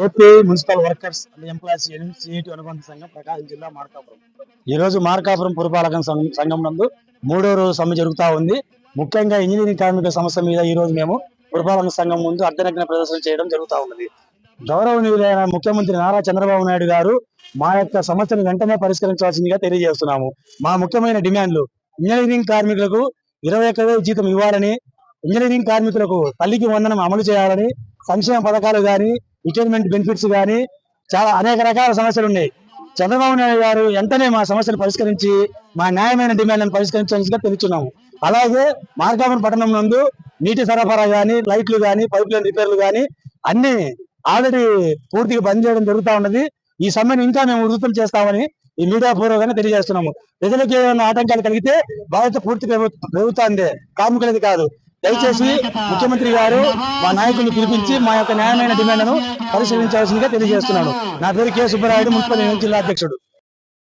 AP municipal workers and employees union CIT అనుబంధ సంఘం ప్రకాశం జిల్లా మార్కాపురం. ఈ రోజు మార్కాపురం పురపాలక సంఘం నందు 3వ రోజు సమ్మె జరుగుతా ఉంది. ముఖ్యంగా ఇంజనీరింగ్ కార్మికుల సమస్య మీద ఈ రోజు మేము పురపాలక సంఘం ముందు అర్ధనగ్న ప్రదర్శన చేయడం జరుగుతా ఉన్నది. గౌరవనీయులైన ముఖ్యమంత్రి నారా చంద్రబాబు నాయుడు గారు మా యొక్క సమస్యను వెంటనే పరిష్కరించాల్సిందిగా తెలియజేస్తున్నాము. మా ముఖ్యమైన డిమాండ్లు: ఇంజనీరింగ్ కార్మికులకు 21,000 జీతం ఇవ్వాలని, ఇంజనీరింగ్ కార్మికులకు తల్లికి వందనం అమలు చేయాలని, సంక్షేమ పథకాలు గాని, రిటైర్మెంట్ బెనిఫిట్స్ గాని చాలా అనేక రకాల సమస్యలు ఉన్నాయి. చంద్రబాబు నాయుడు గారు వెంటనే మా సమస్యలు పరిష్కరించి మా న్యాయమైన డిమాండ్లను పరిష్కరించాల్సిందిగా తెలుస్తున్నాము. అలాగే మార్కాపురం పట్టణం నందు నీటి సరఫరా గాని, లైట్లు గాని, పైప్ లైన్ రిపేర్లు గాని అన్ని ఆల్రెడీ పూర్తిగా బంద్ చేయడం జరుగుతూ ఉన్నది. ఈ సమ్మెను ఇంకా మేము ఉధృతం చేస్తామని ఈ మీడియా పూర్వకంగా తెలియజేస్తున్నాము. ప్రజలకు ఏమైనా ఆటంకాలు కలిగితే బాధ్యత పూర్తి ప్రభుత్వాందే, కార్మికులది కాదు. దయచేసి ముఖ్యమంత్రి గారు మా నాయకులను పిలిపించి మా యొక్క న్యాయమైన డిమాండ్లను పరిశీలించాల్సిందిగా తెలియజేస్తున్నాను. నా పేరు కె సుబ్బరాయుడు, మున్సిపల్ జిల్లా అధ్యక్షుడు.